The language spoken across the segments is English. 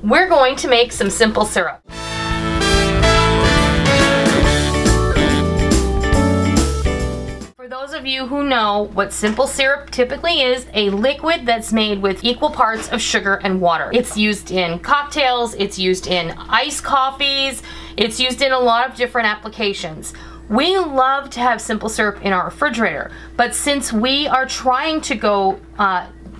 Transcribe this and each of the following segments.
we're going to make some simple syrup. For those of you who know what simple syrup typically is, a liquid that's made with equal parts of sugar and water. It's used in cocktails, it's used in iced coffees, it's used in a lot of different applications. We love to have simple syrup in our refrigerator, but since we are trying to go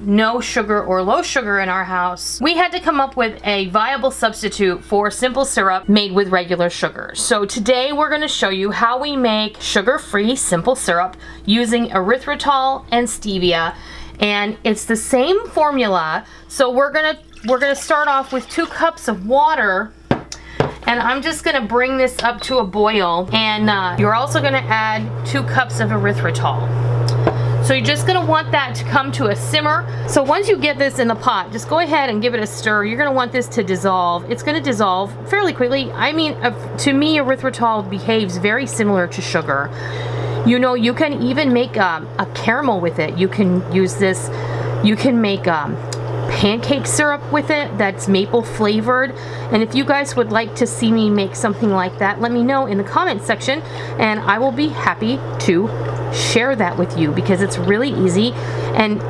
no sugar or low sugar in our house, we had to come up with a viable substitute for simple syrup made with regular sugar. So today we're going to show you how we make sugar-free simple syrup using erythritol and stevia, and it's the same formula. So we're gonna start off with 2 cups of water, and I'm just gonna bring this up to a boil, and you're also gonna add 2 cups of erythritol. So you're just gonna want that to come to a simmer. So once you get this in the pot, just go ahead and give it a stir. You're gonna want this to dissolve. It's gonna dissolve fairly quickly. I mean, to me, erythritol behaves very similar to sugar. You know, you can even make a caramel with it. You can use this, you can make pancake syrup with it that's maple flavored. And if you guys would like to see me make something like that, let me know in the comment section, and I will be happy to share that with you, because it's really easy. And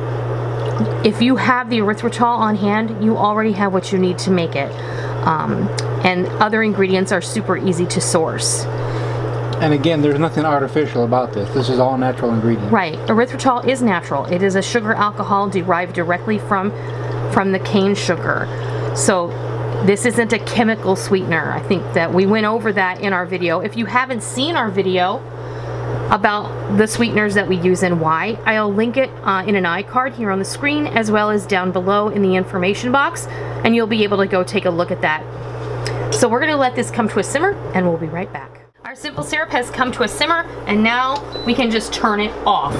if you have the erythritol on hand, you already have what you need to make it. And other ingredients are super easy to source. And again, there's nothing artificial about this. This is all natural ingredients. Right. Erythritol is natural. It is a sugar alcohol derived directly from the cane sugar. So this isn't a chemical sweetener. I think that we went over that in our video. If you haven't seen our video about the sweeteners that we use and why, I'll link it in an iCard here on the screen, as well as down below in the information box, and you'll be able to go take a look at that. So we're gonna let this come to a simmer, and we'll be right back. Our simple syrup has come to a simmer, and now we can just turn it off.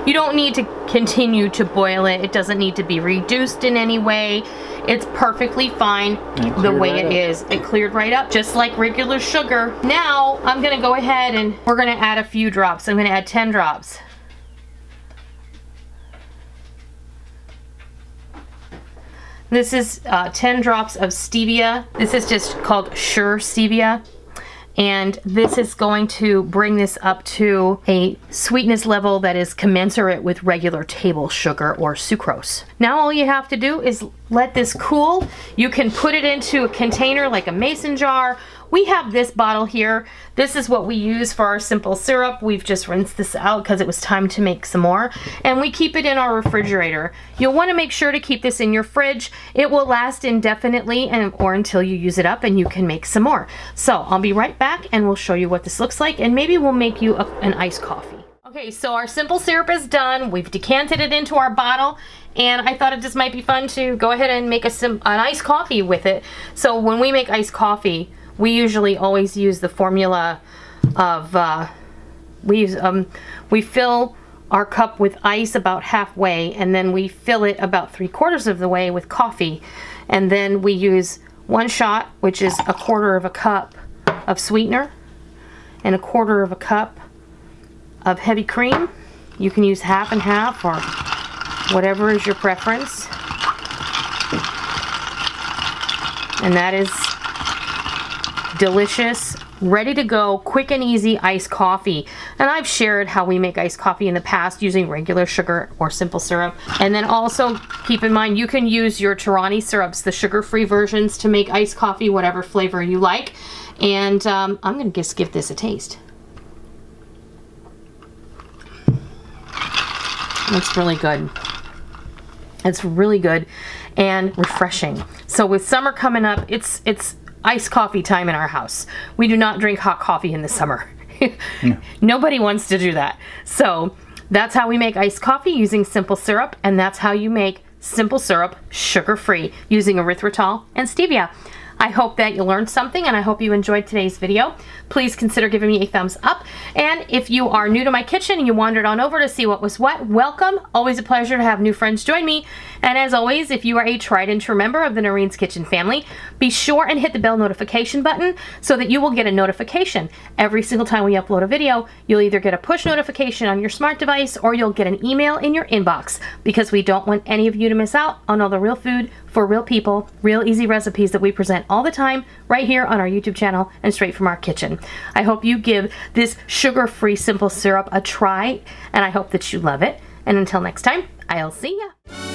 You don't need to continue to boil it. It doesn't need to be reduced in any way. It's perfectly fine the way it is. It cleared right up, just like regular sugar. Now, I'm gonna go ahead and we're gonna add a few drops. I'm gonna add 10 drops. This is 10 drops of stevia. This is just called Sure Stevia. And this is going to bring this up to a sweetness level that is commensurate with regular table sugar or sucrose. Now all you have to do is let this cool. You can put it into a container like a mason jar. We have this bottle here. This is what we use for our simple syrup. We've just rinsed this out because it was time to make some more. And we keep it in our refrigerator. You'll want to make sure to keep this in your fridge. It will last indefinitely or until you use it up, and you can make some more. So I'll be right back and we'll show you what this looks like, and maybe we'll make you an iced coffee. Okay, so our simple syrup is done. We've decanted it into our bottle, and I thought it just might be fun to go ahead and make an iced coffee with it. So when we make iced coffee, we usually always use the formula of, we fill our cup with ice about halfway, and then we fill it about 3/4 of the way with coffee. And then we use 1 shot, which is 1/4 of a cup of sweetener, and 1/4 of a cup of heavy cream. You can use half and half, or whatever is your preference. And that is delicious, ready to go, quick and easy iced coffee. And I've shared how we make iced coffee in the past using regular sugar or simple syrup. And then also keep in mind, you can use your Torani syrups, the sugar-free versions, to make iced coffee, whatever flavor you like. And I'm gonna just give this a taste. It's really good. It's really good and refreshing. So with summer coming up, it's iced coffee time in our house. We do not drink hot coffee in the summer. No. Nobody wants to do that. So that's how we make iced coffee using simple syrup, and that's how you make simple syrup sugar-free using erythritol and stevia. I hope that you learned something, and I hope you enjoyed today's video. Please consider giving me a thumbs up. And if you are new to my kitchen and you wandered on over to see what was what, welcome. Always a pleasure to have new friends join me. And as always, if you are a tried and true member of the Noreen's Kitchen family, be sure and hit the bell notification button so that you will get a notification. Every single time we upload a video, you'll either get a push notification on your smart device or you'll get an email in your inbox, because we don't want any of you to miss out on all the real food for real people, real easy recipes that we present all the time right here on our YouTube channel and straight from our kitchen. I hope you give this sugar-free simple syrup a try, and I hope that you love it. And until next time, I'll see ya.